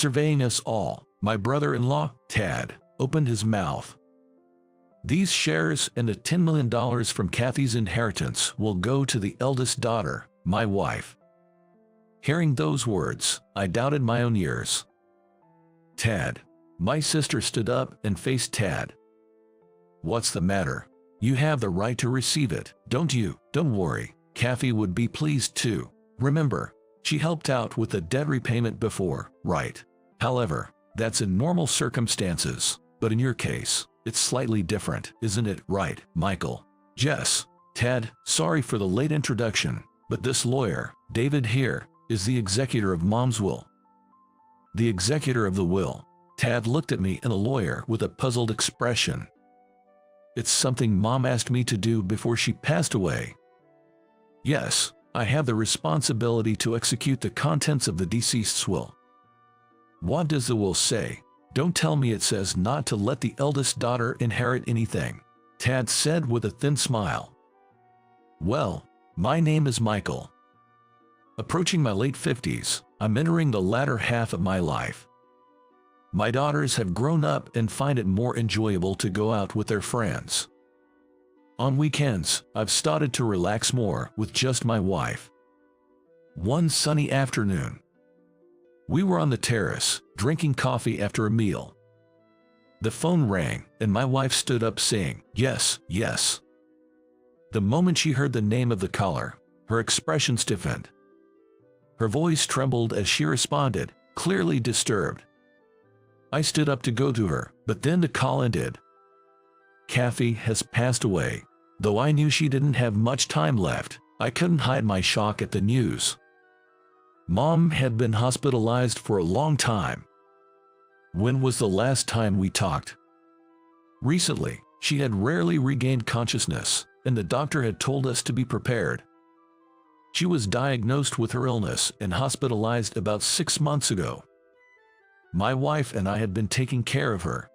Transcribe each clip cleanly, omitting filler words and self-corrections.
surveying us all. My brother-in-law, Tad, opened his mouth. These shares and the $10 million from Kathy's inheritance will go to the eldest daughter, my wife. Hearing those words, I doubted my own ears. Tad. My sister stood up and faced Tad. What's the matter? You have the right to receive it, don't you? Don't worry, Kathy would be pleased too. Remember, she helped out with the debt repayment before, right? However, that's in normal circumstances, but in your case, it's slightly different, isn't it, right, Michael? Yes. Tad, sorry for the late introduction, but this lawyer, David here, is the executor of Mom's will. The executor of the will. Tad looked at me and the lawyer with a puzzled expression. It's something Mom asked me to do before she passed away. Yes, I have the responsibility to execute the contents of the deceased's will. What does the will say? Don't tell me it says not to let the eldest daughter inherit anything, Tad said with a thin smile. Well, my name is Michael. Approaching my late 50s, I'm entering the latter half of my life. My daughters have grown up and find it more enjoyable to go out with their friends. On weekends, I've started to relax more with just my wife. One sunny afternoon, we were on the terrace, drinking coffee after a meal. The phone rang, and my wife stood up saying, "Yes, yes." The moment she heard the name of the caller, her expression stiffened. Her voice trembled as she responded, clearly disturbed. I stood up to go to her, but then the call ended. Kathy has passed away. Though I knew she didn't have much time left, I couldn't hide my shock at the news. Mom had been hospitalized for a long time. When was the last time we talked? Recently, she had rarely regained consciousness, and the doctor had told us to be prepared. She was diagnosed with her illness and hospitalized about 6 months ago. My wife and I had been taking care of her.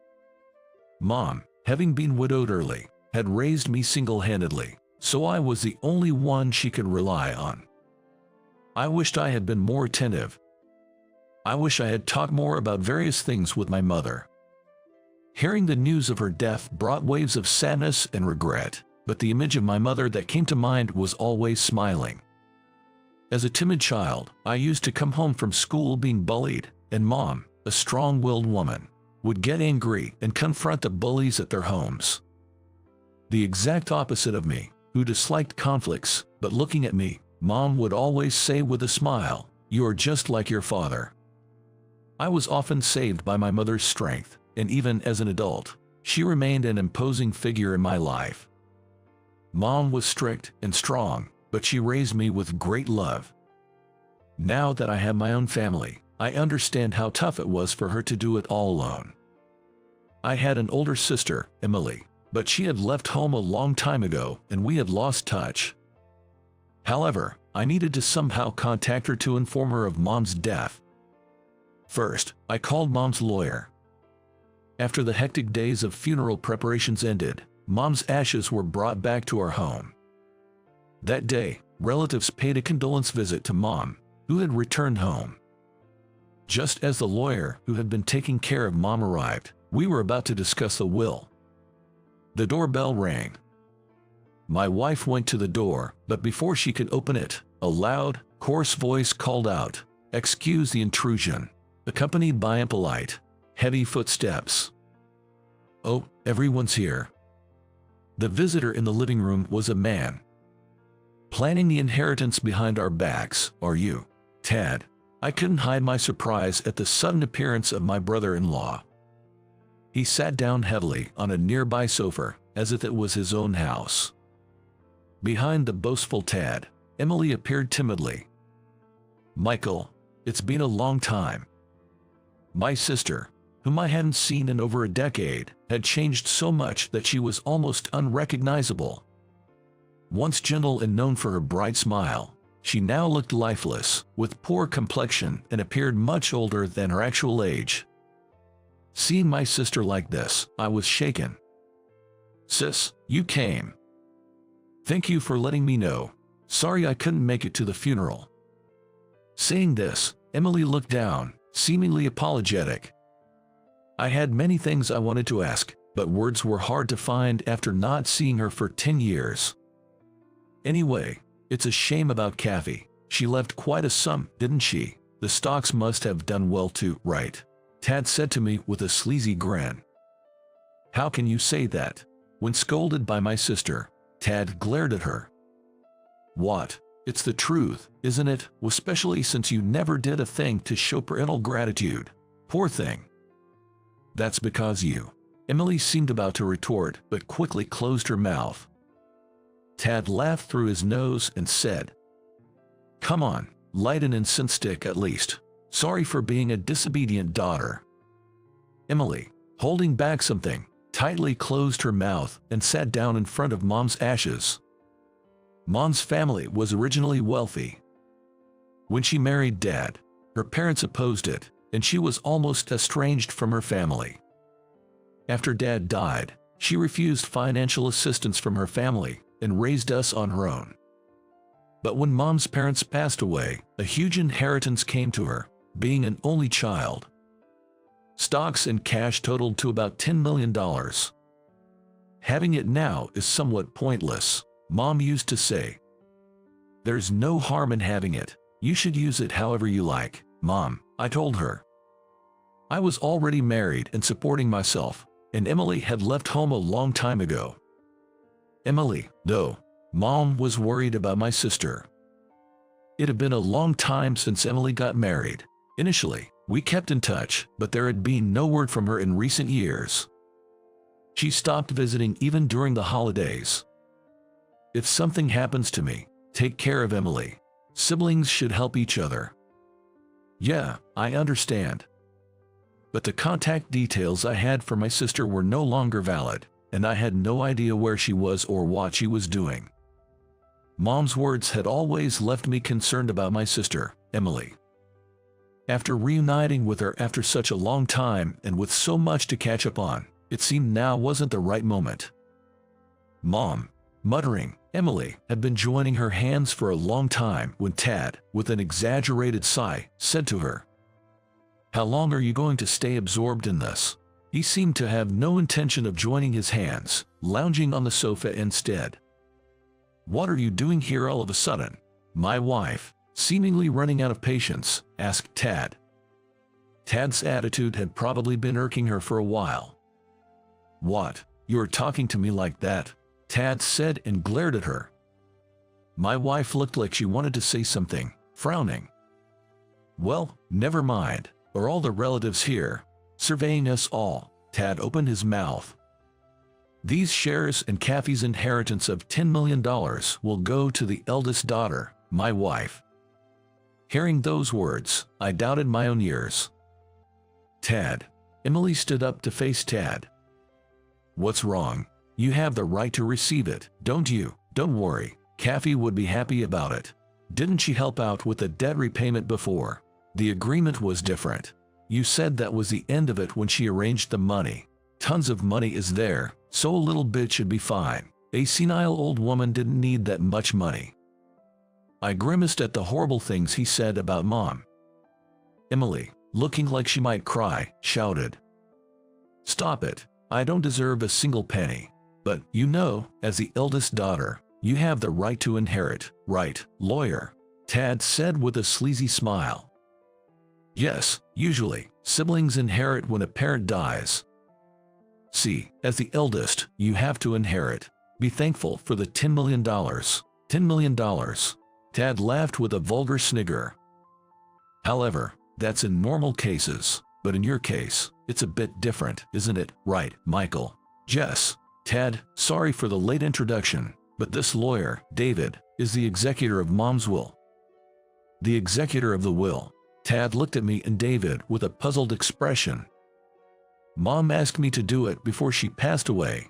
Mom, having been widowed early, had raised me single-handedly, so I was the only one she could rely on. I wished I had been more attentive. I wish I had talked more about various things with my mother. Hearing the news of her death brought waves of sadness and regret, but the image of my mother that came to mind was always smiling. As a timid child, I used to come home from school being bullied, and Mom, a strong-willed woman, would get angry and confront the bullies at their homes. The exact opposite of me, who disliked conflicts, but looking at me, Mom would always say with a smile, "You are just like your father." I was often saved by my mother's strength, and even as an adult, she remained an imposing figure in my life. Mom was strict and strong, but she raised me with great love. Now that I have my own family, I understand how tough it was for her to do it all alone. I had an older sister, Emily, but she had left home a long time ago and we had lost touch. However, I needed to somehow contact her to inform her of Mom's death. First, I called Mom's lawyer. After the hectic days of funeral preparations ended, Mom's ashes were brought back to our home. That day, relatives paid a condolence visit to Mom, who had returned home. Just as the lawyer who had been taking care of Mom arrived, we were about to discuss the will. The doorbell rang. My wife went to the door, but before she could open it, a loud, coarse voice called out, "Excuse the intrusion," accompanied by impolite, heavy footsteps. "Oh, everyone's here." The visitor in the living room was a man. "Planning the inheritance behind our backs, are you, Tad?" I couldn't hide my surprise at the sudden appearance of my brother-in-law. He sat down heavily on a nearby sofa, as if it was his own house. Behind the boastful Tad, Emily appeared timidly. "Michael, it's been a long time." My sister, whom I hadn't seen in over a decade, had changed so much that she was almost unrecognizable. Once gentle and known for her bright smile, she now looked lifeless, with poor complexion and appeared much older than her actual age. Seeing my sister like this, I was shaken. "Sis, you came. Thank you for letting me know. Sorry I couldn't make it to the funeral." Saying this, Emily looked down, seemingly apologetic. I had many things I wanted to ask, but words were hard to find after not seeing her for 10 years. Anyway, it's a shame about Kathy. She left quite a sum, didn't she? The stocks must have done well too, right? Tad said to me with a sleazy grin. How can you say that? When scolded by my sister, Tad glared at her. What? It's the truth, isn't it? Especially since you never did a thing to show parental gratitude. Poor thing. That's because you. Emily seemed about to retort, but quickly closed her mouth. Tad laughed through his nose and said, Come on, light an incense stick at least. Sorry for being a disobedient daughter. Emily, holding back something, tightly closed her mouth and sat down in front of Mom's ashes. Mom's family was originally wealthy. When she married Dad, her parents opposed it, and she was almost estranged from her family. After Dad died, she refused financial assistance from her family and raised us on her own. But when Mom's parents passed away, a huge inheritance came to her, being an only child. Stocks and cash totaled to about $10 million. Having it now is somewhat pointless, Mom used to say. There's no harm in having it. You should use it however you like, Mom, I told her. I was already married and supporting myself, and Emily had left home a long time ago. Emily, though, Mom was worried about my sister. It had been a long time since Emily got married. Initially, we kept in touch, but there had been no word from her in recent years. She stopped visiting even during the holidays. If something happens to me, take care of Emily. Siblings should help each other. Yeah, I understand. But the contact details I had for my sister were no longer valid, and I had no idea where she was or what she was doing. Mom's words had always left me concerned about my sister, Emily. After reuniting with her after such a long time and with so much to catch up on, it seemed now wasn't the right moment. Mom, muttering, Emily had been joining her hands for a long time when Tad, with an exaggerated sigh, said to her, How long are you going to stay absorbed in this? He seemed to have no intention of joining his hands, lounging on the sofa instead. What are you doing here all of a sudden? My wife, seemingly running out of patience, asked Tad. Tad's attitude had probably been irking her for a while. What? You're talking to me like that? Tad said and glared at her. My wife looked like she wanted to say something, frowning. Well, never mind. Are all the relatives here? Surveying us all, Tad opened his mouth. These shares and Kathy's inheritance of $10 million will go to the eldest daughter, my wife. Hearing those words, I doubted my own ears. Tad. Emily stood up to face Tad. What's wrong? You have the right to receive it, don't you? Don't worry, Kathy would be happy about it. Didn't she help out with the debt repayment before? The agreement was different. You said that was the end of it when she arranged the money. Tons of money is there, so a little bit should be fine. A senile old woman didn't need that much money. I grimaced at the horrible things he said about Mom. Emily, looking like she might cry, shouted. Stop it. I don't deserve a single penny. But, you know, as the eldest daughter, you have the right to inherit, right, lawyer? Tad said with a sleazy smile. Yes, usually, siblings inherit when a parent dies. See, as the eldest, you have to inherit. Be thankful for the $10 million. $10 million. Tad laughed with a vulgar snigger. However, that's in normal cases, but in your case, it's a bit different, isn't it, right, Michael? Yes. Tad, sorry for the late introduction, but this lawyer, David, is the executor of Mom's will. The executor of the will. Tad looked at me and David with a puzzled expression. Mom asked me to do it before she passed away.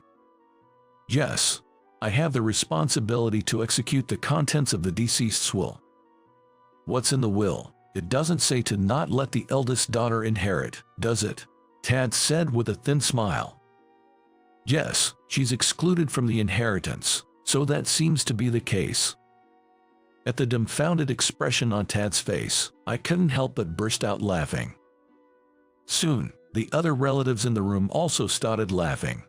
Yes. I have the responsibility to execute the contents of the deceased's will. What's in the will? It doesn't say to not let the eldest daughter inherit, does it? Tad said with a thin smile. Yes, she's excluded from the inheritance, so that seems to be the case. At the dumbfounded expression on Tad's face, I couldn't help but burst out laughing. Soon, the other relatives in the room also started laughing.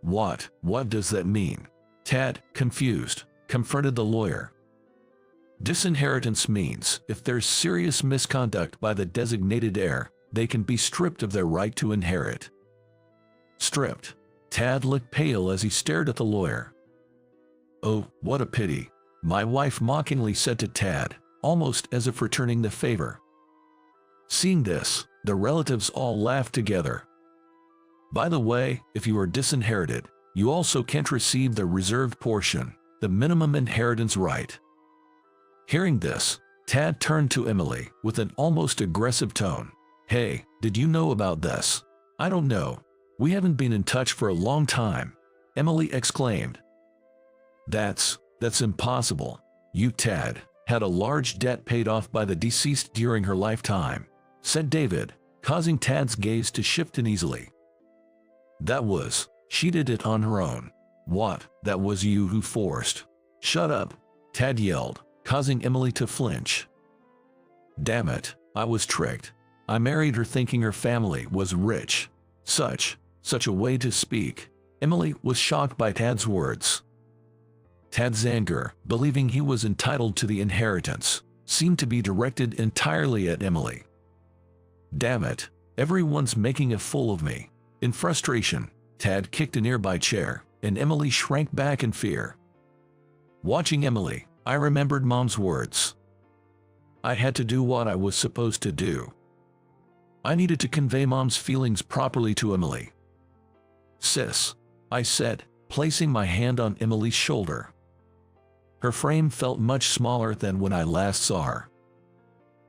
What does that mean? Tad, confused, confronted the lawyer. Disinheritance means if there's serious misconduct by the designated heir, they can be stripped of their right to inherit. Stripped. Tad looked pale as he stared at the lawyer. Oh, what a pity, my wife mockingly said to Tad, almost as if returning the favor. Seeing this, the relatives all laughed together. By the way, if you are disinherited, you also can't receive the reserved portion, the minimum inheritance right. Hearing this, Tad turned to Emily with an almost aggressive tone. Hey, did you know about this? I don't know. We haven't been in touch for a long time, Emily exclaimed. That's impossible. You, Tad, had a large debt paid off by the deceased during her lifetime, said David, causing Tad's gaze to shift uneasily. She did it on her own. What, that was you who forced? Shut up, Tad yelled, causing Emily to flinch. Damn it, I was tricked. I married her thinking her family was rich. Such a way to speak. Emily was shocked by Tad's words. Tad's anger, believing he was entitled to the inheritance, seemed to be directed entirely at Emily. Damn it, everyone's making a fool of me. In frustration, Tad kicked a nearby chair, and Emily shrank back in fear. Watching Emily, I remembered Mom's words. I had to do what I was supposed to do. I needed to convey Mom's feelings properly to Emily. Sis, I said, placing my hand on Emily's shoulder. Her frame felt much smaller than when I last saw her.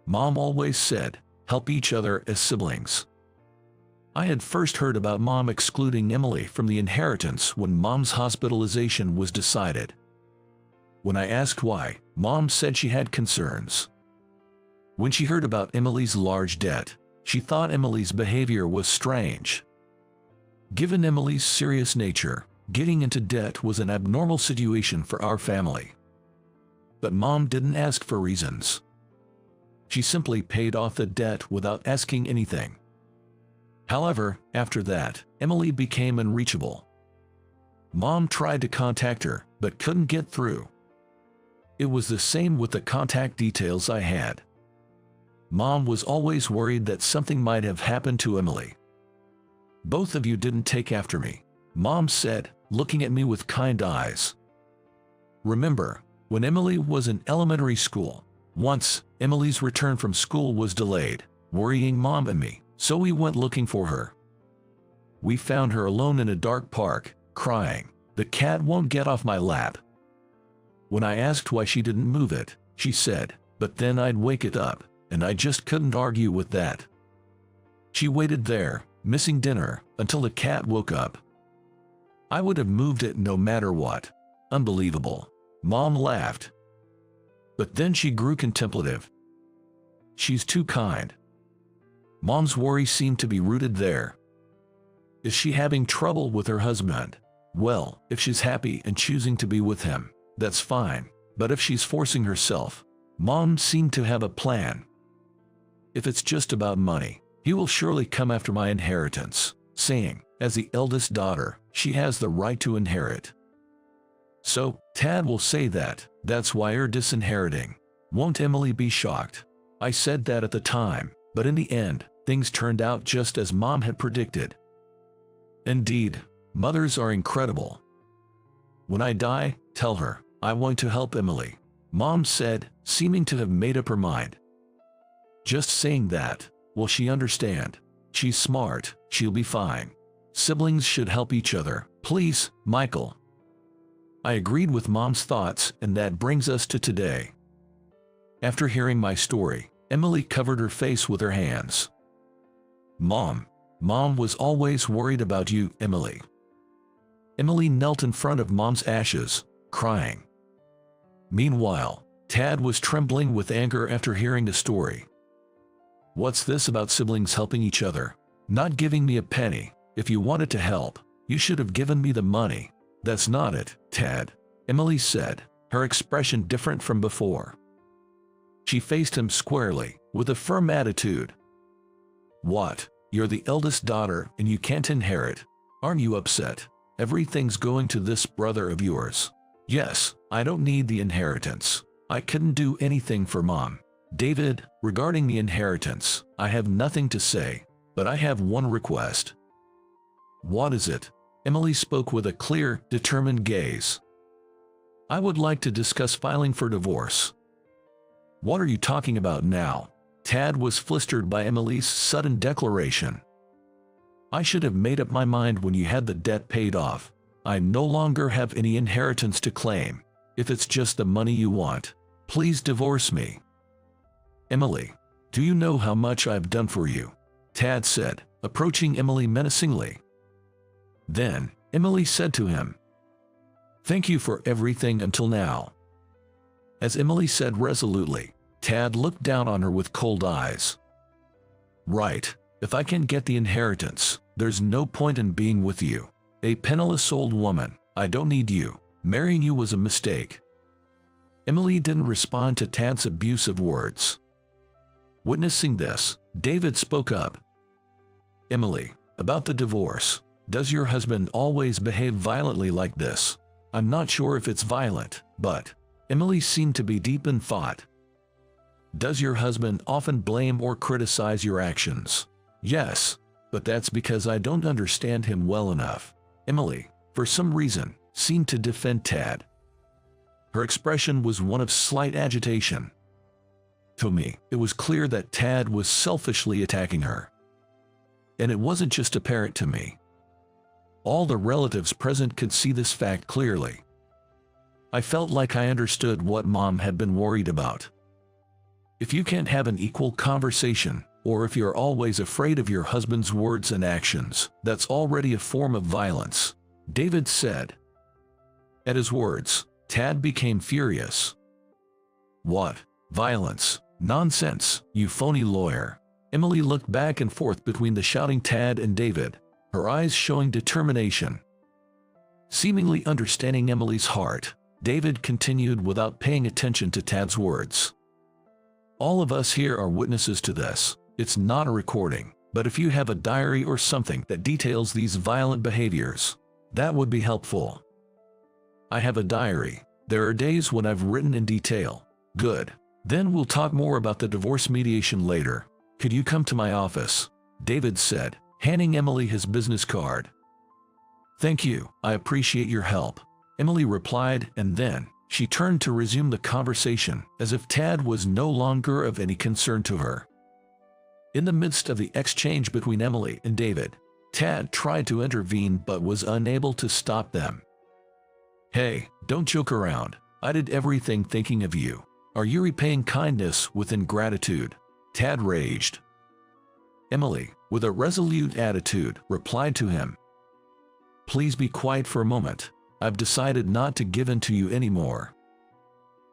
Mom always said, help each other as siblings. I had first heard about Mom excluding Emily from the inheritance when Mom's hospitalization was decided. When I asked why, Mom said she had concerns. When she heard about Emily's large debt, she thought Emily's behavior was strange. Given Emily's serious nature, getting into debt was an abnormal situation for our family. But Mom didn't ask for reasons. She simply paid off the debt without asking anything. However, after that, Emily became unreachable. Mom tried to contact her, but couldn't get through. It was the same with the contact details I had. Mom was always worried that something might have happened to Emily. Both of you didn't take after me, Mom said, looking at me with kind eyes. Remember, when Emily was in elementary school, once, Emily's return from school was delayed, worrying Mom and me, so we went looking for her. We found her alone in a dark park, crying, "The cat won't get off my lap." When I asked why she didn't move it, she said, "But then I'd wake it up, and I just couldn't argue with that." She waited there, missing dinner, until the cat woke up. I would have moved it no matter what. Unbelievable. Mom laughed. But then she grew contemplative. She's too kind. Mom's worry seemed to be rooted there. Is she having trouble with her husband? Well, if she's happy and choosing to be with him, that's fine. But if she's forcing herself, Mom seemed to have a plan. If it's just about money, he will surely come after my inheritance, saying, as the eldest daughter, she has the right to inherit. So, Tad will say that's why you're disinheriting. Won't Emily be shocked? I said that at the time, but in the end, things turned out just as Mom had predicted. Indeed, mothers are incredible. When I die, tell her, I want to help Emily, Mom said, seeming to have made up her mind. Just saying that, will she understand? She's smart, she'll be fine. Siblings should help each other, please, Michael. I agreed with Mom's thoughts, and that brings us to today. After hearing my story, Emily covered her face with her hands. Mom was always worried about you, Emily. Emily knelt in front of Mom's ashes, crying. Meanwhile, Tad was trembling with anger after hearing the story. What's this about siblings helping each other? Not giving me a penny. If you wanted to help, you should have given me the money. That's not it, Tad, Emily said, her expression different from before. She faced him squarely, with a firm attitude. What? You're the eldest daughter and you can't inherit. Aren't you upset? Everything's going to this brother of yours. Yes, I don't need the inheritance. I couldn't do anything for Mom. David, regarding the inheritance, I have nothing to say, but I have one request. What is it? Emily spoke with a clear, determined gaze. I would like to discuss filing for divorce. What are you talking about now? Tad was flustered by Emily's sudden declaration. I should have made up my mind when you had the debt paid off. I no longer have any inheritance to claim. If it's just the money you want, please divorce me. Emily, do you know how much I've done for you? Tad said, approaching Emily menacingly. Then, Emily said to him, thank you for everything until now. As Emily said resolutely, Tad looked down on her with cold eyes. Right, if I can't get the inheritance, there's no point in being with you. A penniless old woman, I don't need you. Marrying you was a mistake. Emily didn't respond to Tad's abusive words. Witnessing this, David spoke up. Emily, about the divorce. Does your husband always behave violently like this? I'm not sure if it's violent, but Emily seemed to be deep in thought. Does your husband often blame or criticize your actions? Yes, but that's because I don't understand him well enough. Emily, for some reason, seemed to defend Tad. Her expression was one of slight agitation. To me, it was clear that Tad was selfishly attacking her. And it wasn't just apparent to me. All the relatives present could see this fact clearly. I felt like I understood what Mom had been worried about. If you can't have an equal conversation, or if you're always afraid of your husband's words and actions, that's already a form of violence, David said. At his words, Tad became furious. What? Violence? Nonsense, you phony lawyer. Emily looked back and forth between the shouting Tad and David, her eyes showing determination. Seemingly understanding Emily's heart, David continued without paying attention to Tad's words. All of us here are witnesses to this. It's not a recording, but if you have a diary or something that details these violent behaviors, that would be helpful. I have a diary. There are days when I've written in detail. Good. Then we'll talk more about the divorce mediation later. Could you come to my office? David said, handing Emily his business card. Thank you, I appreciate your help. Emily replied, and then she turned to resume the conversation as if Tad was no longer of any concern to her. In the midst of the exchange between Emily and David, Tad tried to intervene but was unable to stop them. Hey, don't joke around. I did everything thinking of you. Are you repaying kindness with ingratitude? Tad raged. Emily, with a resolute attitude, replied to him. Please be quiet for a moment. I've decided not to give in to you anymore.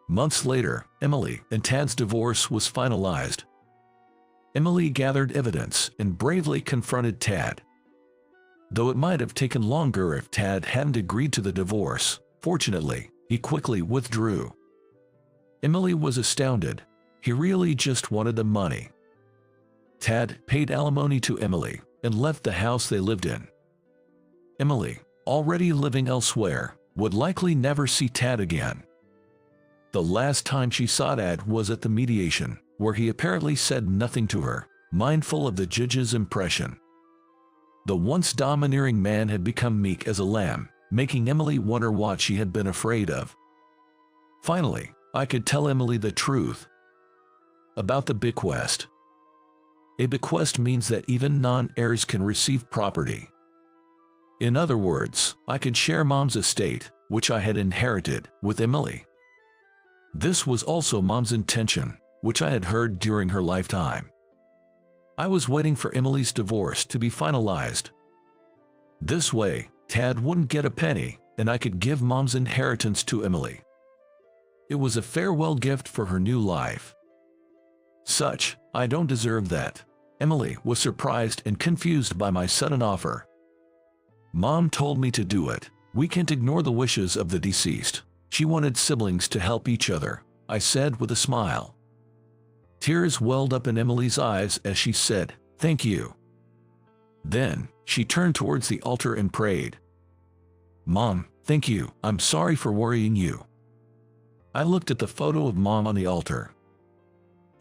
Months later, Emily and Tad's divorce was finalized. Emily gathered evidence and bravely confronted Tad. Though it might have taken longer if Tad hadn't agreed to the divorce, fortunately, he quickly withdrew. Emily was astounded. He really just wanted the money. Tad paid alimony to Emily and left the house they lived in. Emily, already living elsewhere, would likely never see Tad again. The last time she saw Tad was at the mediation, where he apparently said nothing to her, mindful of the judge's impression. The once domineering man had become meek as a lamb, making Emily wonder what she had been afraid of. Finally, I could tell Emily the truth about the bequest. A bequest means that even non-heirs can receive property. In other words, I could share Mom's estate, which I had inherited, with Emily. This was also Mom's intention, which I had heard during her lifetime. I was waiting for Emily's divorce to be finalized. This way, Tad wouldn't get a penny, and I could give Mom's inheritance to Emily. It was a farewell gift for her new life. I don't deserve that. Emily was surprised and confused by my sudden offer. Mom told me to do it. We can't ignore the wishes of the deceased. She wanted siblings to help each other, I said with a smile. Tears welled up in Emily's eyes as she said, Thank you." Then, she turned towards the altar and prayed. "Mom, thank you. I'm sorry for worrying you." I looked at the photo of Mom on the altar.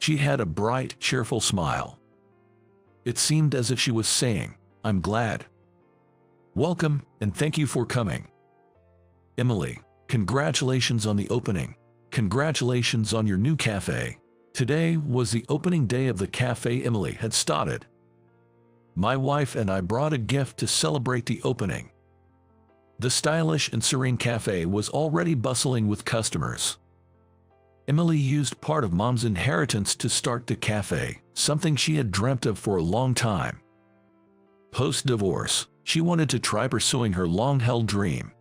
She had a bright, cheerful smile. It seemed as if she was saying, "I'm glad. Welcome, and thank you for coming. Emily, congratulations on the opening. Congratulations on your new cafe." Today was the opening day of the cafe Emily had started. My wife and I brought a gift to celebrate the opening. The stylish and serene cafe was already bustling with customers. Emily used part of Mom's inheritance to start the cafe, something she had dreamt of for a long time. Post-divorce, she wanted to try pursuing her long-held dream.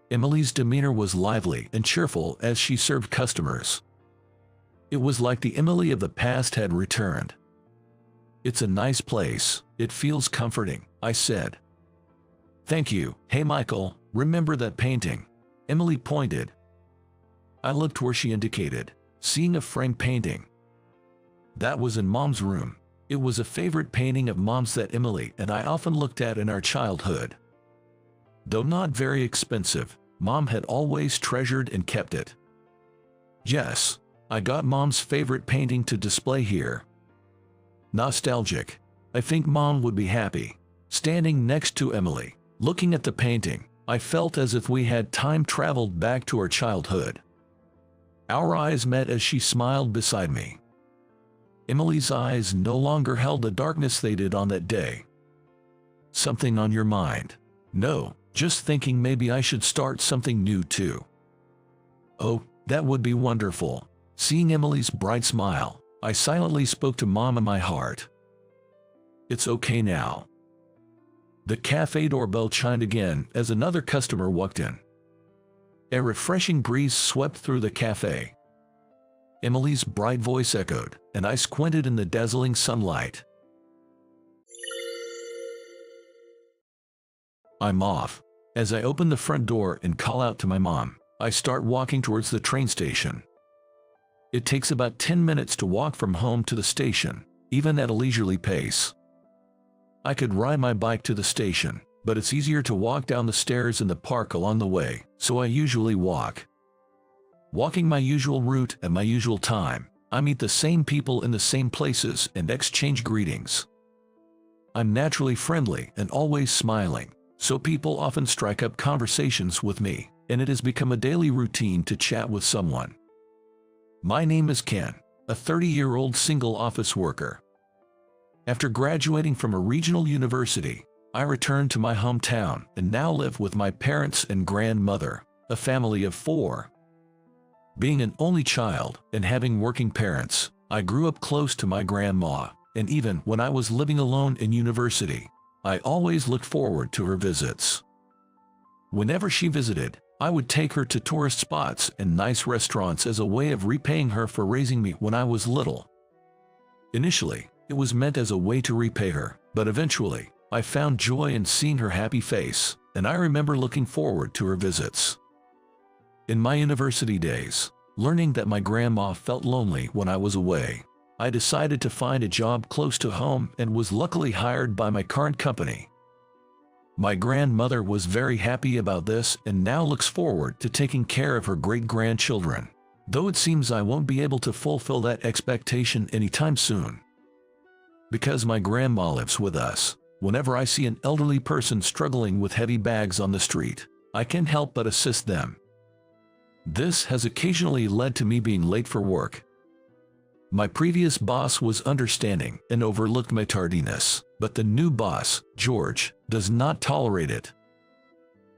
Emily's demeanor was lively and cheerful as she served customers. It was like the Emily of the past had returned. "It's a nice place. It feels comforting," I said. "Thank you. Hey Michael, remember that painting?" Emily pointed. I looked where she indicated, seeing a framed painting. That was in Mom's room. It was a favorite painting of Mom's that Emily and I often looked at in our childhood. Though not very expensive, Mom had always treasured and kept it. "Yes, I got Mom's favorite painting to display here." Nostalgic. I think Mom would be happy. Standing next to Emily, looking at the painting, I felt as if we had time traveled back to our childhood. Our eyes met as she smiled beside me. Emily's eyes no longer held the darkness they did on that day. "Something on your mind?" "No, just thinking maybe I should start something new too." "Oh, that would be wonderful." Seeing Emily's bright smile, I silently spoke to Mom in my heart. "It's okay now." The cafe doorbell chimed again as another customer walked in. A refreshing breeze swept through the cafe. Emily's bright voice echoed, and I squinted in the dazzling sunlight. I'm off. As I open the front door and call out to my mom, I start walking towards the train station. It takes about 10 minutes to walk from home to the station, even at a leisurely pace. I could ride my bike to the station, but it's easier to walk down the stairs in the park along the way, so I usually walk. Walking my usual route at my usual time, I meet the same people in the same places and exchange greetings. I'm naturally friendly and always smiling, so people often strike up conversations with me, and it has become a daily routine to chat with someone. My name is Ken, a 30-year-old single office worker. After graduating from a regional university, I returned to my hometown and now live with my parents and grandmother, a family of 4. Being an only child and having working parents, I grew up close to my grandma, and even when I was living alone in university, I always looked forward to her visits. Whenever she visited, I would take her to tourist spots and nice restaurants as a way of repaying her for raising me when I was little. Initially, it was meant as a way to repay her, but eventually, I found joy in seeing her happy face, and I remember looking forward to her visits. In my university days, learning that my grandma felt lonely when I was away, I decided to find a job close to home and was luckily hired by my current company. My grandmother was very happy about this and now looks forward to taking care of her great-grandchildren, though it seems I won't be able to fulfill that expectation anytime soon. Because my grandma lives with us, whenever I see an elderly person struggling with heavy bags on the street, I can't help but assist them. This has occasionally led to me being late for work. My previous boss was understanding and overlooked my tardiness, but the new boss, George, does not tolerate it.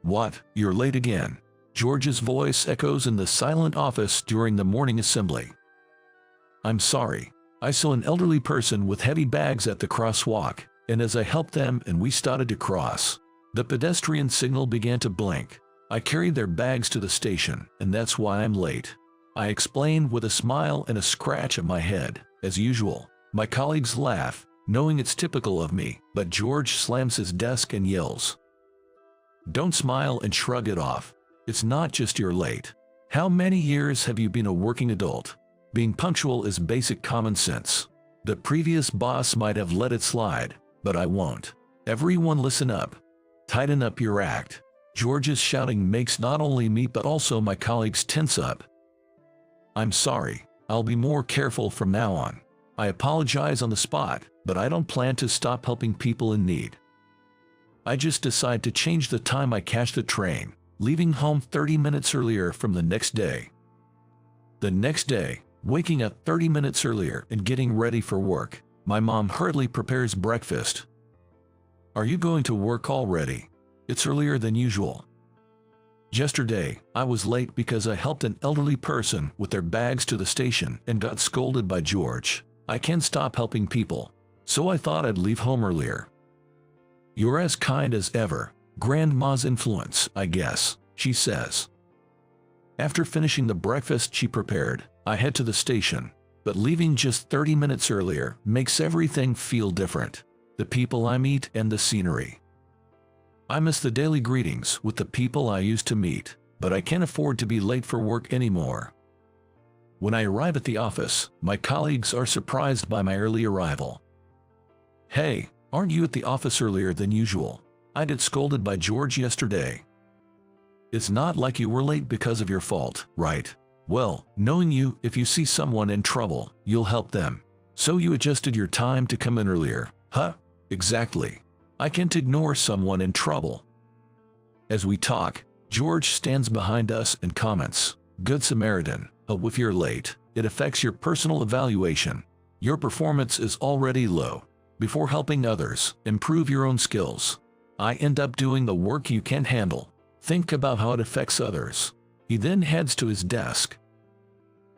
"What, you're late again?" George's voice echoes in the silent office during the morning assembly. "I'm sorry. I saw an elderly person with heavy bags at the crosswalk, and as I helped them and we started to cross, the pedestrian signal began to blink. I carried their bags to the station, and that's why I'm late," I explained with a smile and a scratch of my head. As usual, my colleagues laugh, knowing it's typical of me, but George slams his desk and yells, "Don't smile and shrug it off. It's not just you're late. How many years have you been a working adult? Being punctual is basic common sense." The previous boss might have let it slide, but I won't. Everyone listen up. Tighten up your act. George's shouting makes not only me but also my colleagues tense up. I'm sorry. I'll be more careful from now on. I apologize on the spot, but I don't plan to stop helping people in need. I just decide to change the time I catch the train, leaving home 30 minutes earlier from the next day. The next day, waking up 30 minutes earlier and getting ready for work, my mom hurriedly prepares breakfast. Are you going to work already? It's earlier than usual. Yesterday, I was late because I helped an elderly person with their bags to the station and got scolded by George. I can't stop helping people, so I thought I'd leave home earlier. You're as kind as ever. Grandma's influence, I guess, she says. After finishing the breakfast she prepared, I head to the station, but leaving just 30 minutes earlier makes everything feel different. The people I meet and the scenery. I miss the daily greetings with the people I used to meet, but I can't afford to be late for work anymore. When I arrive at the office, my colleagues are surprised by my early arrival. Hey, aren't you at the office earlier than usual? I got scolded by George yesterday. It's not like you were late because of your fault, right? Well, knowing you, if you see someone in trouble, you'll help them. So you adjusted your time to come in earlier, huh? Exactly. I can't ignore someone in trouble. As we talk, George stands behind us and comments, "Good Samaritan, if you're late, it affects your personal evaluation. Your performance is already low. Before helping others, improve your own skills. I end up doing the work you can't handle. Think about how it affects others." He then heads to his desk.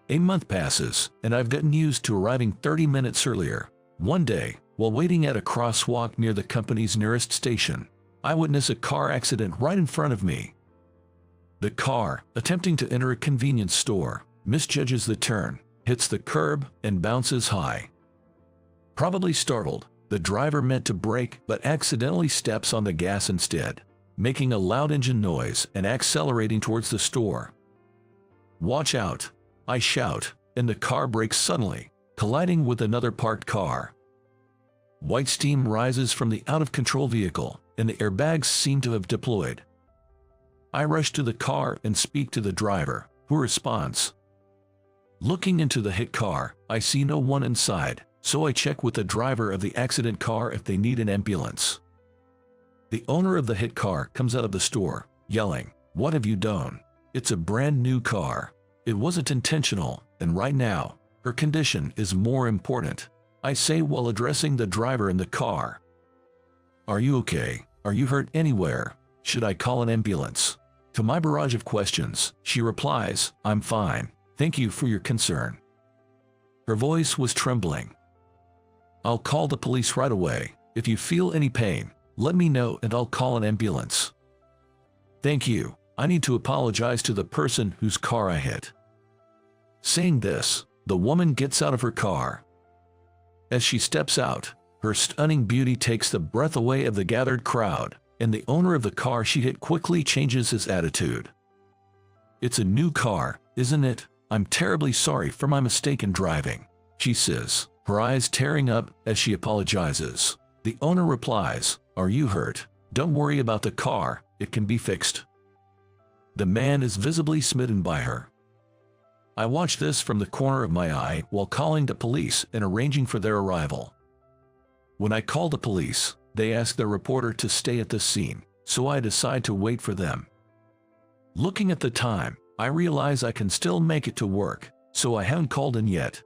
A month passes, and I've gotten used to arriving 30 minutes earlier. One day, while waiting at a crosswalk near the company's nearest station, I witness a car accident right in front of me. The car, attempting to enter a convenience store, misjudges the turn, hits the curb, and bounces high. Probably startled, the driver meant to brake but accidentally steps on the gas instead, making a loud engine noise and accelerating towards the store. "Watch out!" I shout, and the car brakes suddenly, colliding with another parked car. White steam rises from the out-of-control vehicle, and the airbags seem to have deployed. I rush to the car and speak to the driver, who responds. Looking into the hit car, I see no one inside, so I check with the driver of the accident car if they need an ambulance. The owner of the hit car comes out of the store, yelling, "What have you done? It's a brand new car. It wasn't intentional, and right now, her condition is more important," I say while addressing the driver in the car. "Are you okay? Are you hurt anywhere? Should I call an ambulance?" To my barrage of questions, she replies, "I'm fine. Thank you for your concern." Her voice was trembling. "I'll call the police right away. If you feel any pain, let me know and I'll call an ambulance." "Thank you. I need to apologize to the person whose car I hit." Saying this, the woman gets out of her car. As she steps out, her stunning beauty takes the breath away of the gathered crowd, and the owner of the car she hit quickly changes his attitude. "It's a new car, isn't it? I'm terribly sorry for my mistake in driving," she says, her eyes tearing up as she apologizes. The owner replies, "Are you hurt? Don't worry about the car, it can be fixed." The man is visibly smitten by her. I watch this from the corner of my eye while calling the police and arranging for their arrival. When I call the police, they ask the reporter to stay at the scene, so I decide to wait for them. Looking at the time, I realize I can still make it to work, so I haven't called in yet.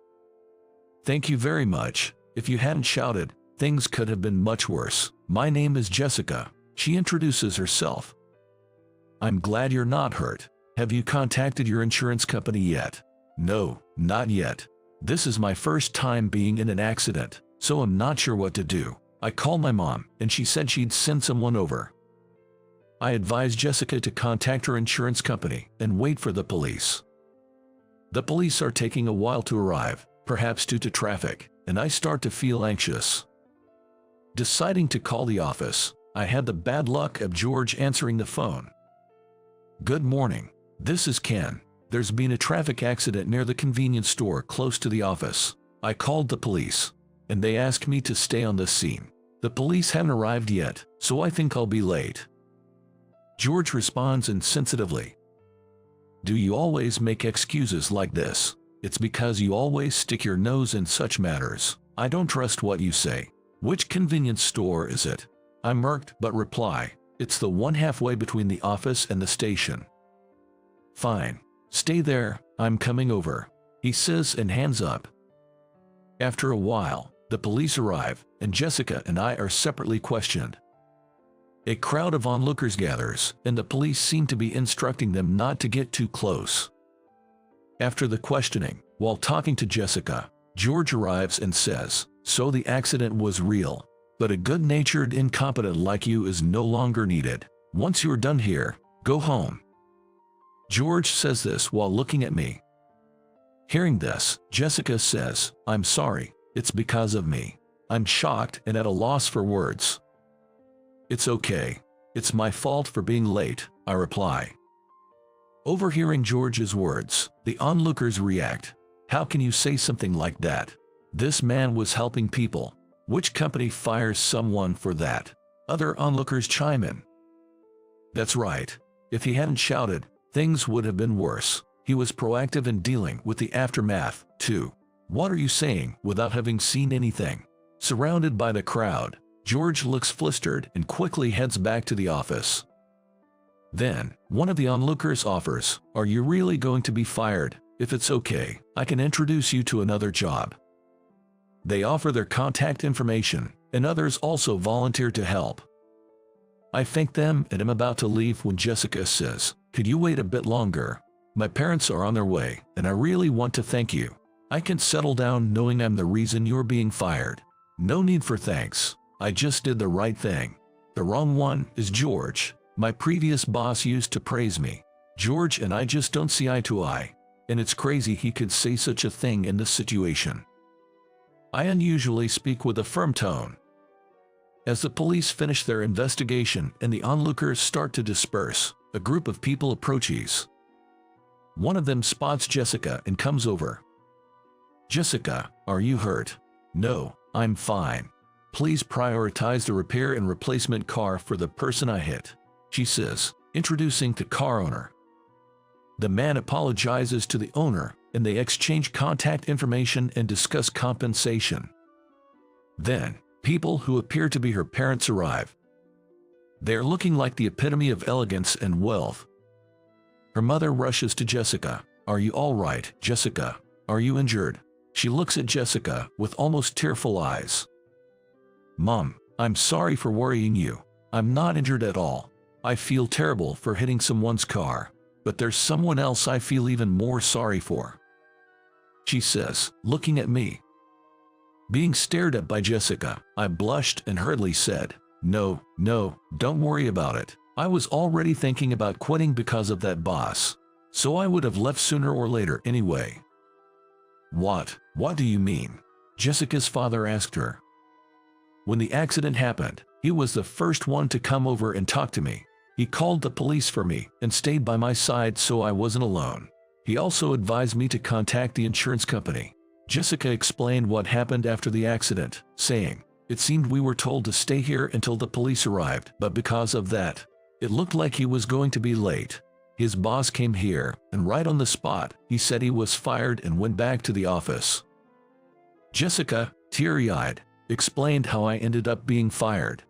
"Thank you very much. If you hadn't shouted, things could have been much worse. My name is Jessica," she introduces herself. "I'm glad you're not hurt. Have you contacted your insurance company yet?" "No, not yet. This is my first time being in an accident, so I'm not sure what to do. I called my mom, and she said she'd send someone over." I advise Jessica to contact her insurance company and wait for the police. The police are taking a while to arrive, perhaps due to traffic, and I start to feel anxious. Deciding to call the office, I had the bad luck of George answering the phone. "Good morning. This is Ken. There's been a traffic accident near the convenience store close to the office. I called the police. and they asked me to stay on the scene. The police haven't arrived yet, so I think I'll be late. George responds insensitively. Do you always make excuses like this? It's because you always stick your nose in such matters. I don't trust what you say. Which convenience store is it? I murked but reply, it's the one halfway between the office and the station. Fine. Stay there, I'm coming over, he says and hands up. After a while, the police arrive, and Jessica and I are separately questioned. A crowd of onlookers gathers, and the police seem to be instructing them not to get too close. After the questioning, while talking to Jessica, George arrives and says, so the accident was real, but a good-natured incompetent like you is no longer needed. Once you're done here, go home. George says this while looking at me. Hearing this, Jessica says, I'm sorry, it's because of me. I'm shocked and at a loss for words. It's okay. It's my fault for being late, I reply. Overhearing George's words, the onlookers react. How can you say something like that? This man was helping people. Which company fires someone for that? Other onlookers chime in. That's right. If he hadn't shouted, things would have been worse. He was proactive in dealing with the aftermath, too. What are you saying without having seen anything? Surrounded by the crowd, George looks flustered and quickly heads back to the office. Then, one of the onlookers offers, are you really going to be fired? If it's okay, I can introduce you to another job. They offer their contact information, and others also volunteer to help. I thank them and am about to leave when Jessica says, could you wait a bit longer? My parents are on their way, and I really want to thank you. I can settle down knowing I'm the reason you're being fired. No need for thanks. I just did the right thing. The wrong one is George. My previous boss used to praise me. George and I just don't see eye to eye. And it's crazy he could say such a thing in this situation. I unusually speak with a firm tone. As the police finish their investigation and the onlookers start to disperse, a group of people approaches. One of them spots Jessica and comes over. Jessica, are you hurt? No, I'm fine. Please prioritize the repair and replacement car for the person I hit, she says, introducing the car owner. The man apologizes to the owner, and they exchange contact information and discuss compensation. Then, people who appear to be her parents arrive. They're looking like the epitome of elegance and wealth. Her mother rushes to Jessica. Are you all right, Jessica? Are you injured? She looks at Jessica with almost tearful eyes. Mom, I'm sorry for worrying you. I'm not injured at all. I feel terrible for hitting someone's car, but there's someone else I feel even more sorry for, she says, looking at me. Being stared at by Jessica, I blushed and hurriedly said, No, don't worry about it. I was already thinking about quitting because of that boss, so I would have left sooner or later anyway. What do you mean? Jessica's father asked her. When the accident happened, he was the first one to come over and talk to me. He called the police for me and stayed by my side so I wasn't alone. He also advised me to contact the insurance company. Jessica explained what happened after the accident, saying, it seemed we were told to stay here until the police arrived, but because of that, it looked like he was going to be late. His boss came here, and right on the spot, he said he was fired and went back to the office. Jessica, teary-eyed, explained how I ended up being fired.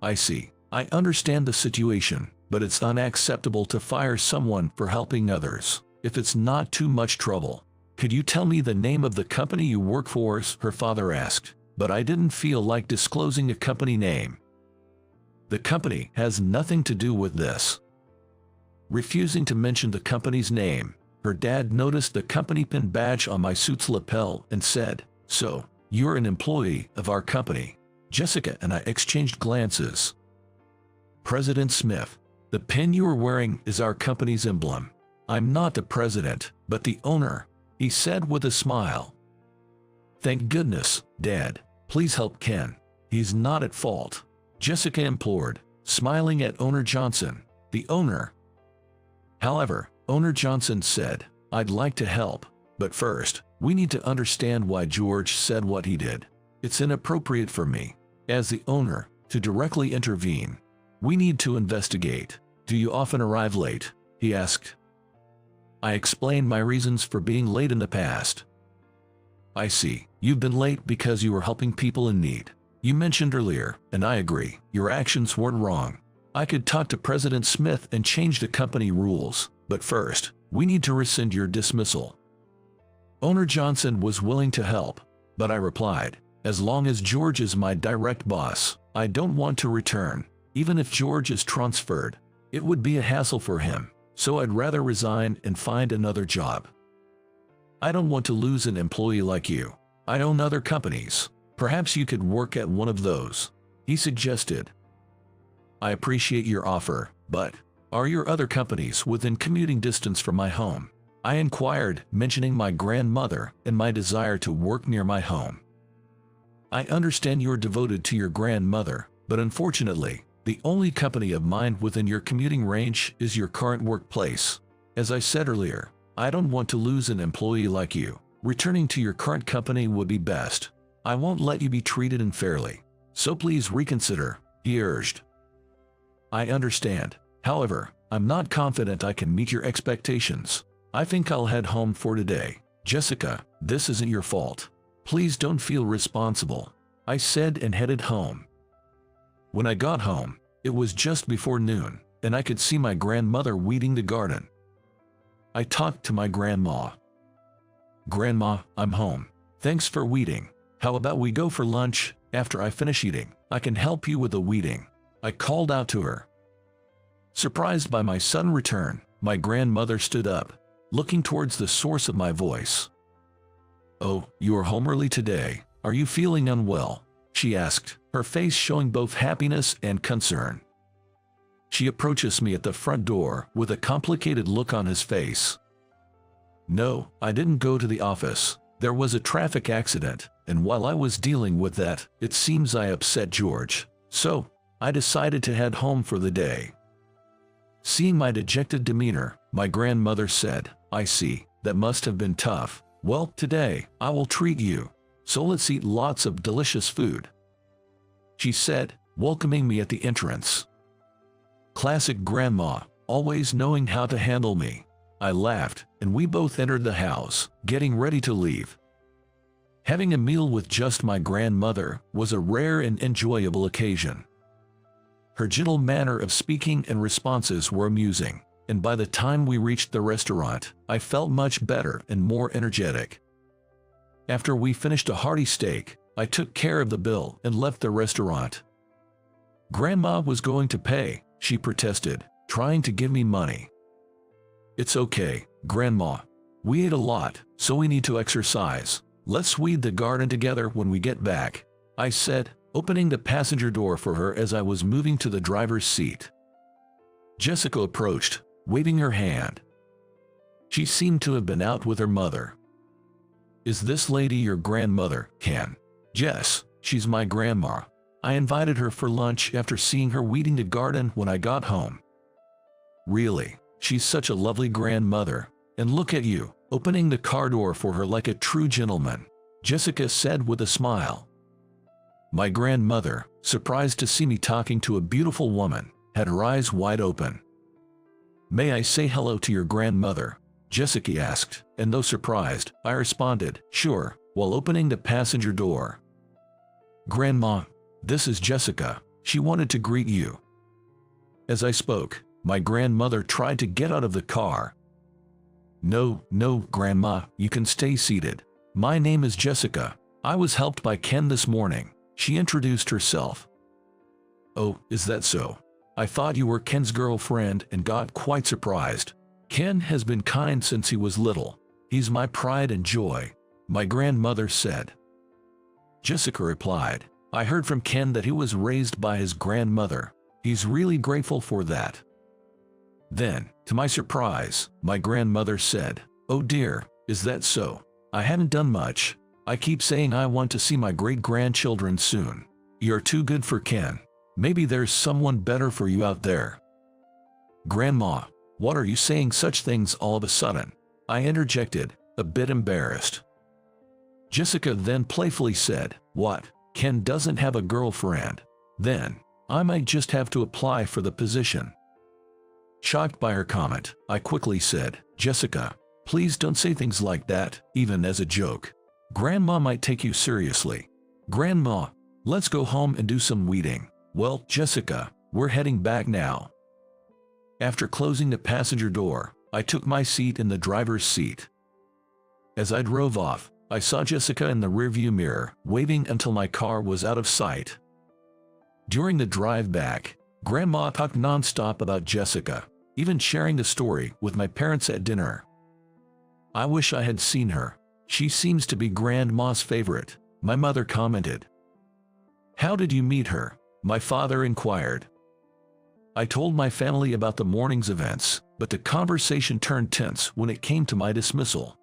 I see. I understand the situation, but it's unacceptable to fire someone for helping others, if it's not too much trouble. Could you tell me the name of the company you work for? Her father asked, but I didn't feel like disclosing a company name. The company has nothing to do with this. Refusing to mention the company's name, her dad noticed the company pin badge on my suit's lapel and said, so, you're an employee of our company. Jessica and I exchanged glances. President Smith, the pin you are wearing is our company's emblem. I'm not the president, but the owner, he said with a smile. Thank goodness, Dad. Please help Ken. He's not at fault, Jessica implored, smiling at Owner Johnson, the owner. However, Owner Johnson said, I'd like to help, But first, we need to understand why George said what he did. It's inappropriate for me, as the owner, to directly intervene. We need to investigate. Do you often arrive late? He asked. I explained my reasons for being late in the past. I see. You've been late because you were helping people in need. You mentioned earlier, and I agree, your actions weren't wrong. I could talk to President Smith and change the company rules, but first, we need to rescind your dismissal. Owner Johnson was willing to help, but I replied, as long as George is my direct boss, I don't want to return. Even if George is transferred, it would be a hassle for him, so I'd rather resign and find another job. I don't want to lose an employee like you. I own other companies. Perhaps you could work at one of those, he suggested. I appreciate your offer, but are your other companies within commuting distance from my home? I inquired, mentioning my grandmother and my desire to work near my home. I understand you're devoted to your grandmother, but unfortunately, the only company of mine within your commuting range is your current workplace. As I said earlier, I don't want to lose an employee like you. Returning to your current company would be best. I won't let you be treated unfairly. So please reconsider, he urged. I understand. However, I'm not confident I can meet your expectations. I think I'll head home for today. Jessica, this isn't your fault. Please don't feel responsible, I said and headed home. When I got home, it was just before noon, and I could see my grandmother weeding the garden. I talked to my grandma. Grandma, I'm home. Thanks for weeding. How about we go for lunch? After I finish eating, I can help you with the weeding, I called out to her. Surprised by my sudden return, my grandmother stood up, looking towards the source of my voice. Oh, you are home early today. Are you feeling unwell? She asked, her face showing both happiness and concern. She approaches me at the front door with a complicated look on his face. No, I didn't go to the office. There was a traffic accident, and while I was dealing with that, it seems I upset George. So, I decided to head home for the day. Seeing my dejected demeanor, my grandmother said, I see, that must have been tough. Well, today, I will treat you. So let's eat lots of delicious food, she said, welcoming me at the entrance. Classic grandma, always knowing how to handle me. I laughed, and we both entered the house, getting ready to leave. Having a meal with just my grandmother was a rare and enjoyable occasion. Her gentle manner of speaking and responses were amusing, and by the time we reached the restaurant, I felt much better and more energetic. After we finished a hearty steak, I took care of the bill and left the restaurant. Grandma was going to pay, she protested, trying to give me money. It's okay, Grandma. We ate a lot, so we need to exercise. Let's weed the garden together when we get back, I said, opening the passenger door for her as I was moving to the driver's seat. Jessica approached, waving her hand. She seemed to have been out with her mother. Is this lady your grandmother, Ken? Yes, she's my grandma. I invited her for lunch after seeing her weeding the garden when I got home. Really, she's such a lovely grandmother. And look at you, opening the car door for her like a true gentleman, Jessica said with a smile. My grandmother, surprised to see me talking to a beautiful woman, had her eyes wide open. May I say hello to your grandmother? Jessica asked, and though surprised, I responded, sure, while opening the passenger door. Grandma, this is Jessica. She wanted to greet you. As I spoke, my grandmother tried to get out of the car. No, Grandma, you can stay seated. My name is Jessica. I was helped by Ken this morning, she introduced herself. Oh, is that so? I thought you were Ken's girlfriend and got quite surprised. Ken has been kind since he was little. He's my pride and joy, my grandmother said. Jessica replied, I heard from Ken that he was raised by his grandmother. He's really grateful for that. Then, to my surprise, my grandmother said, oh dear, is that so? I haven't done much. I keep saying I want to see my great-grandchildren soon. You're too good for Ken. Maybe there's someone better for you out there. Grandma, what are you saying such things all of a sudden? I interjected, a bit embarrassed. Jessica then playfully said, "What? Ken doesn't have a girlfriend? Then I might just have to apply for the position." Shocked by her comment, I quickly said, "Jessica, please don't say things like that, even as a joke. Grandma might take you seriously." "Grandma, let's go home and do some weeding." "Well, Jessica, we're heading back now." After closing the passenger door, I took my seat in the driver's seat. As I drove off, I saw Jessica in the rearview mirror, waving until my car was out of sight. During the drive back, Grandma talked non-stop about Jessica, even sharing the story with my parents at dinner. "I wish I had seen her. She seems to be Grandma's favorite," my mother commented. "How did you meet her?" my father inquired. I told my family about the morning's events, but the conversation turned tense when it came to my dismissal.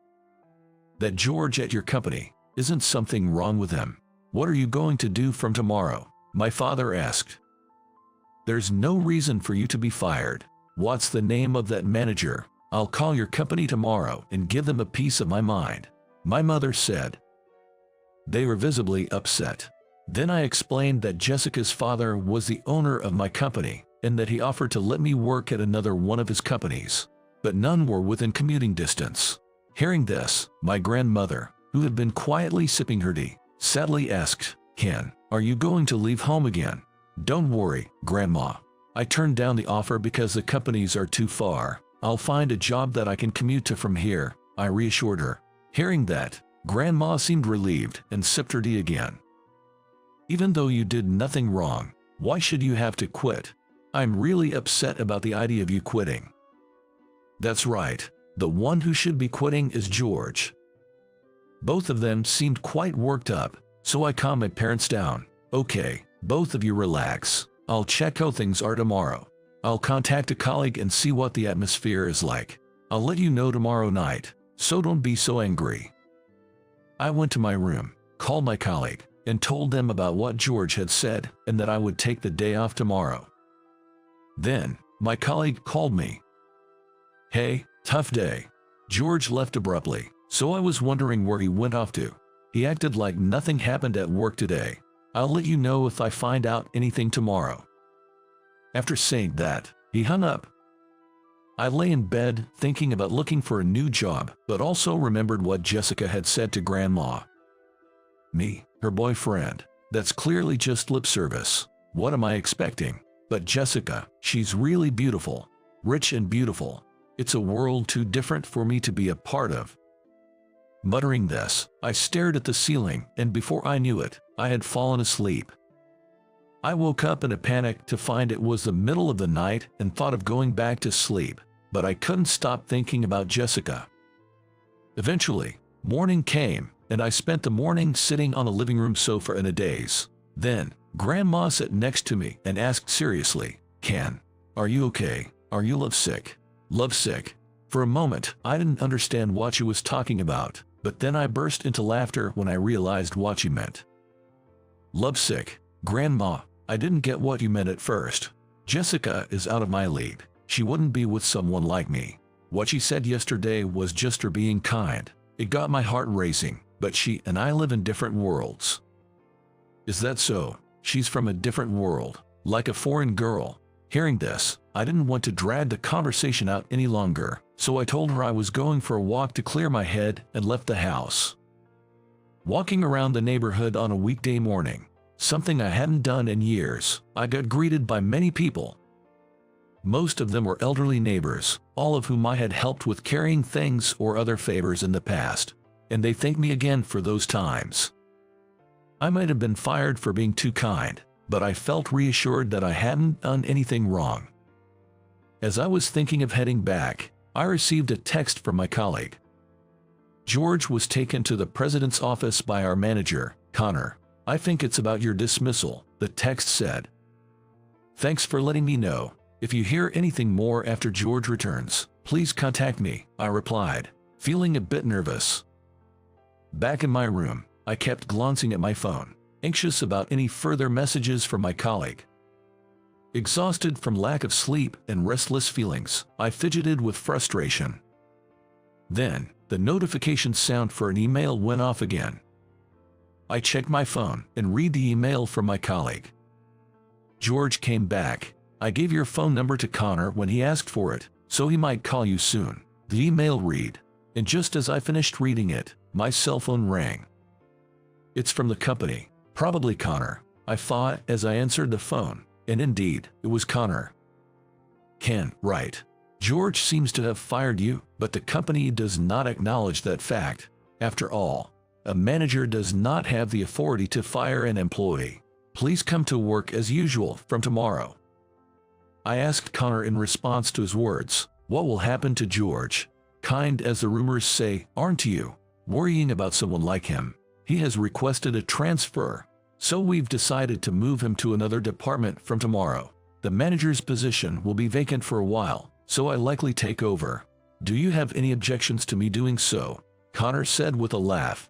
"That George at your company, isn't something wrong with him? What are you going to do from tomorrow?" my father asked. "There's no reason for you to be fired. What's the name of that manager? I'll call your company tomorrow and give them a piece of my mind," my mother said. They were visibly upset. Then I explained that Jessica's father was the owner of my company and that he offered to let me work at another one of his companies, but none were within commuting distance. Hearing this, my grandmother, who had been quietly sipping her tea, sadly asked, "Ken, are you going to leave home again?" "Don't worry, Grandma. I turned down the offer because the companies are too far. I'll find a job that I can commute to from here," I reassured her. Hearing that, Grandma seemed relieved and sipped her tea again. "Even though you did nothing wrong, why should you have to quit? I'm really upset about the idea of you quitting." "That's right. The one who should be quitting is George." Both of them seemed quite worked up, so I calmed my parents down. "Okay, both of you relax. I'll check how things are tomorrow. I'll contact a colleague and see what the atmosphere is like. I'll let you know tomorrow night, so don't be so angry." I went to my room, called my colleague, and told them about what George had said and that I would take the day off tomorrow. Then, my colleague called me. "Hey, tough day." George left abruptly, so I was wondering where he went off to. He acted like nothing happened at work today. "I'll let you know if I find out anything tomorrow." After saying that, he hung up. I lay in bed thinking about looking for a new job, but also remembered what Jessica had said to Grandma. Me, her boyfriend. That's clearly just lip service. What am I expecting? But Jessica, she's really beautiful. Rich and beautiful. It's a world too different for me to be a part of. Muttering this, I stared at the ceiling, and before I knew it, I had fallen asleep. I woke up in a panic to find it was the middle of the night and thought of going back to sleep, but I couldn't stop thinking about Jessica. Eventually, morning came, and I spent the morning sitting on the living room sofa in a daze. Then, Grandma sat next to me and asked seriously, "Ken, are you okay? Are you lovesick?" Lovesick? For a moment, I didn't understand what she was talking about, but then I burst into laughter when I realized what she meant. "Lovesick? Grandma, I didn't get what you meant at first. Jessica is out of my league. She wouldn't be with someone like me. What she said yesterday was just her being kind. It got my heart racing, but she and I live in different worlds." "Is that so? She's from a different world, like a foreign girl." Hearing this, I didn't want to drag the conversation out any longer, so I told her I was going for a walk to clear my head and left the house. Walking around the neighborhood on a weekday morning, something I hadn't done in years, I got greeted by many people. Most of them were elderly neighbors, all of whom I had helped with carrying things or other favors in the past, and they thanked me again for those times. I might have been fired for being too kind, but I felt reassured that I hadn't done anything wrong. As I was thinking of heading back, I received a text from my colleague. "George was taken to the president's office by our manager, Connor. I think it's about your dismissal," the text said. "Thanks for letting me know. If you hear anything more after George returns, please contact me," I replied, feeling a bit nervous. Back in my room, I kept glancing at my phone, anxious about any further messages from my colleague. Exhausted from lack of sleep and restless feelings, I fidgeted with frustration. Then, the notification sound for an email went off again. I checked my phone and read the email from my colleague. George came back. I gave your phone number to Connor when he asked for it, so he might call you soon. The email read, and just as I finished reading it, my cell phone rang. It's from the company, probably Connor, I thought as I answered the phone, and indeed, it was Connor. Ken, right. George seems to have fired you, but the company does not acknowledge that fact. After all, a manager does not have the authority to fire an employee. Please come to work as usual from tomorrow. I asked Connor in response to his words, what will happen to George? Kind as the rumors say, aren't you? Worrying about someone like him. He has requested a transfer, so we've decided to move him to another department from tomorrow. The manager's position will be vacant for a while, so I likely take over. Do you have any objections to me doing so? Connor said with a laugh.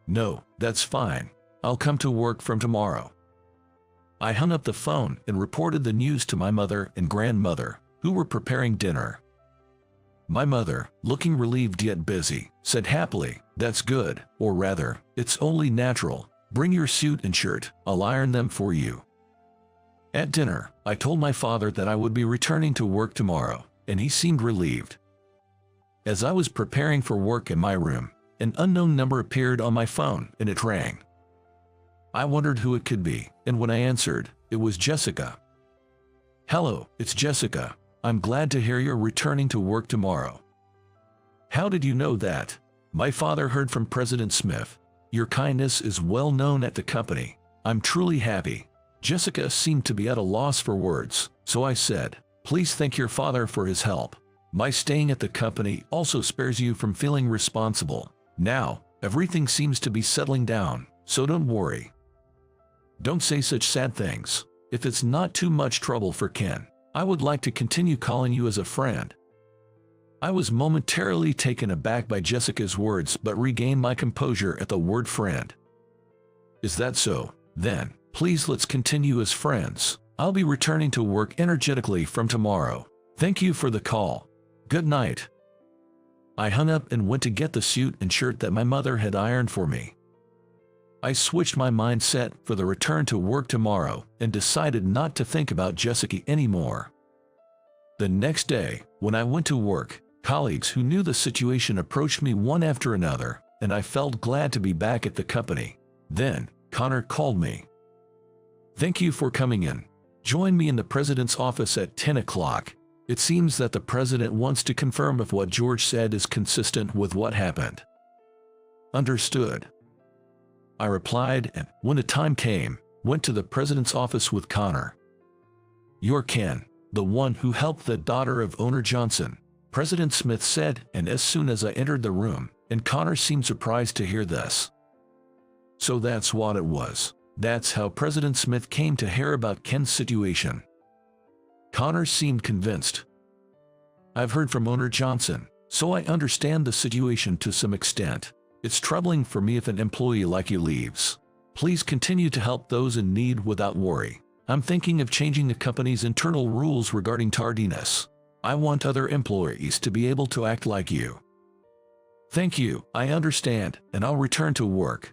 No, that's fine. I'll come to work from tomorrow. I hung up the phone and reported the news to my mother and grandmother, who were preparing dinner. My mother, looking relieved yet busy, said happily, that's good, or rather, it's only natural. Bring your suit and shirt, I'll iron them for you. At dinner, I told my father that I would be returning to work tomorrow, and he seemed relieved. As I was preparing for work in my room, an unknown number appeared on my phone and it rang. I wondered who it could be, and when I answered, it was Jessica. Hello, it's Jessica. I'm glad to hear you're returning to work tomorrow. How did you know that? My father heard from President Smith. Your kindness is well known at the company. I'm truly happy. Jessica seemed to be at a loss for words, so I said, please thank your father for his help. My staying at the company also spares you from feeling responsible. Now, everything seems to be settling down, so don't worry. Don't say such sad things. If it's not too much trouble for Ken, I would like to continue calling you as a friend. I was momentarily taken aback by Jessica's words but regained my composure at the word friend. Is that so? Then, please let's continue as friends. I'll be returning to work energetically from tomorrow. Thank you for the call. Good night. I hung up and went to get the suit and shirt that my mother had ironed for me. I switched my mindset for the return to work tomorrow and decided not to think about Jessica anymore. The next day, when I went to work, colleagues who knew the situation approached me one after another, and I felt glad to be back at the company. Then, Connor called me. Thank you for coming in. Join me in the president's office at 10 o'clock. It seems that the president wants to confirm if what George said is consistent with what happened. Understood. I replied and, when the time came, went to the president's office with Connor. You're Ken, the one who helped the daughter of owner Johnson, President Smith said, and as soon as I entered the room, and Connor seemed surprised to hear this. So that's what it was. That's how President Smith came to hear about Ken's situation. Connor seemed convinced. I've heard from owner Johnson, so I understand the situation to some extent. It's troubling for me if an employee like you leaves. Please continue to help those in need without worry. I'm thinking of changing the company's internal rules regarding tardiness. I want other employees to be able to act like you. Thank you, I understand, and I'll return to work.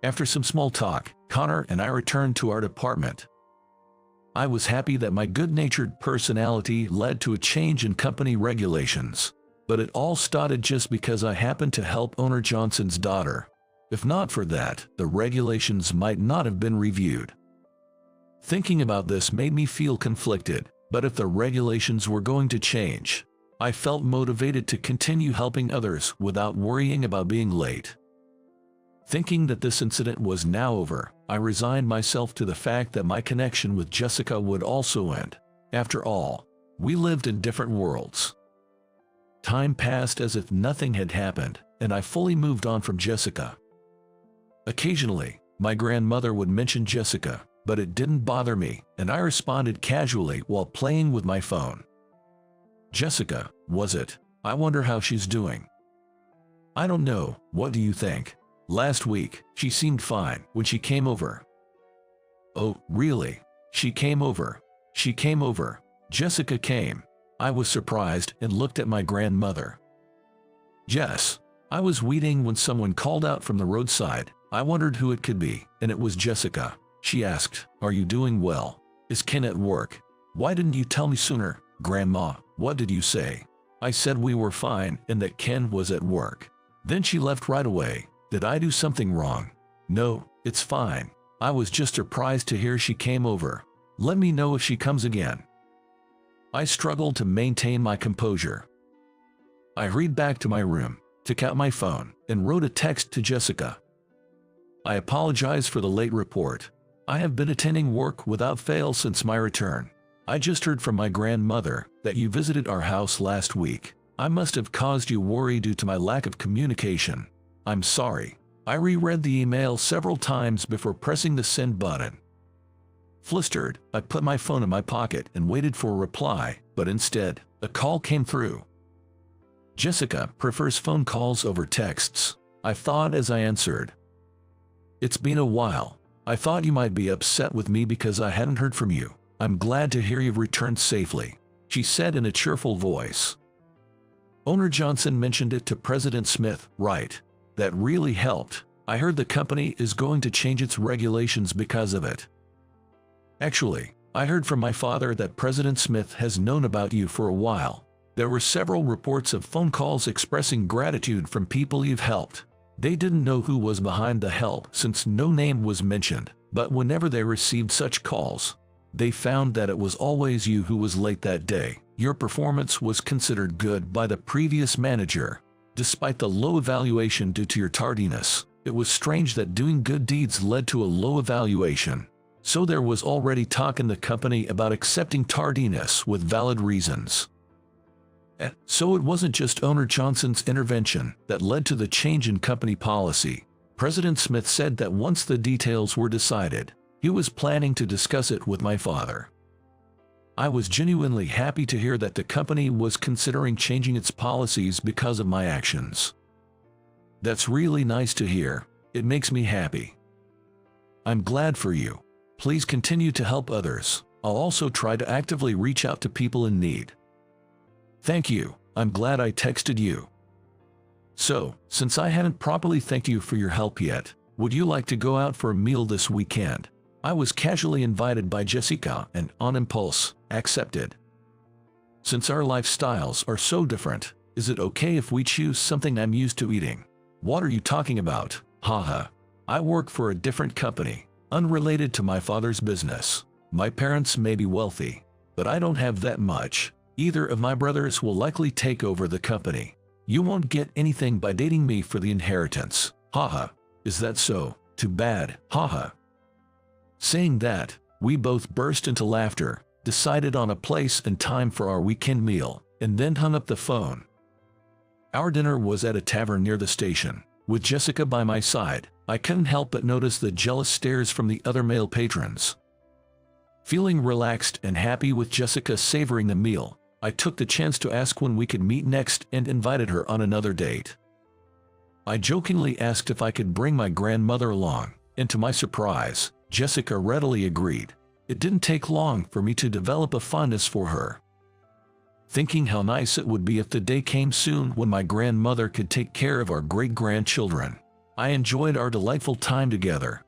After some small talk, Connor and I returned to our department. I was happy that my good-natured personality led to a change in company regulations, but it all started just because I happened to help owner Johnson's daughter. If not for that, the regulations might not have been reviewed. Thinking about this made me feel conflicted, but if the regulations were going to change, I felt motivated to continue helping others without worrying about being late. Thinking that this incident was now over, I resigned myself to the fact that my connection with Jessica would also end. After all, we lived in different worlds. Time passed as if nothing had happened, and I fully moved on from Jessica. Occasionally, my grandmother would mention Jessica, but it didn't bother me, and I responded casually while playing with my phone. Jessica, was it? I wonder how she's doing. I don't know, what do you think? Last week, she seemed fine when she came over. Oh, really? She came over. She came over. Jessica came. I was surprised and looked at my grandmother. Jess. I was weeding when someone called out from the roadside. I wondered who it could be, and it was Jessica. She asked, "Are you doing well? Is Ken at work? Why didn't you tell me sooner?" "Grandma, what did you say?" "I said we were fine and that Ken was at work." Then she left right away. Did I do something wrong? No, it's fine. I was just surprised to hear she came over. Let me know if she comes again. I struggled to maintain my composure. I hurried back to my room, took out my phone, and wrote a text to Jessica. "I apologize for the late report. I have been attending work without fail since my return. I just heard from my grandmother that you visited our house last week. I must have caused you worry due to my lack of communication. I'm sorry." I reread the email several times before pressing the send button. Flustered, I put my phone in my pocket and waited for a reply, but instead, a call came through. Jessica prefers phone calls over texts, I thought as I answered. "It's been a while. I thought you might be upset with me because I hadn't heard from you. I'm glad to hear you've returned safely," she said in a cheerful voice. "Owner Johnson mentioned it to President Smith, right? That really helped. I heard the company is going to change its regulations because of it." "Actually, I heard from my father that President Smith has known about you for a while. There were several reports of phone calls expressing gratitude from people you've helped. They didn't know who was behind the help since no name was mentioned, but whenever they received such calls, they found that it was always you who was late that day. Your performance was considered good by the previous manager, despite the low evaluation due to your tardiness. It was strange that doing good deeds led to a low evaluation. So there was already talk in the company about accepting tardiness with valid reasons. So it wasn't just owner Johnson's intervention that led to the change in company policy. President Smith said that once the details were decided, he was planning to discuss it with my father. I was genuinely happy to hear that the company was considering changing its policies because of my actions. That's really nice to hear. It makes me happy. I'm glad for you. Please continue to help others. I'll also try to actively reach out to people in need. Thank you. I'm glad I texted you. So, since I hadn't properly thanked you for your help yet, would you like to go out for a meal this weekend? I was casually invited by Jessica and, on impulse, accepted. Since our lifestyles are so different, is it okay if we choose something I'm used to eating? What are you talking about? Haha. I work for a different company, unrelated to my father's business. My parents may be wealthy, but I don't have that much. Either of my brothers will likely take over the company. You won't get anything by dating me for the inheritance. Haha. Is that so? Too bad. Haha. Saying that, we both burst into laughter, decided on a place and time for our weekend meal, and then hung up the phone. Our dinner was at a tavern near the station. With Jessica by my side, I couldn't help but notice the jealous stares from the other male patrons. Feeling relaxed and happy with Jessica savoring the meal, I took the chance to ask when we could meet next and invited her on another date. I jokingly asked if I could bring my grandmother along, and to my surprise, Jessica readily agreed. It didn't take long for me to develop a fondness for her. Thinking how nice it would be if the day came soon when my grandmother could take care of our great-grandchildren, I enjoyed our delightful time together.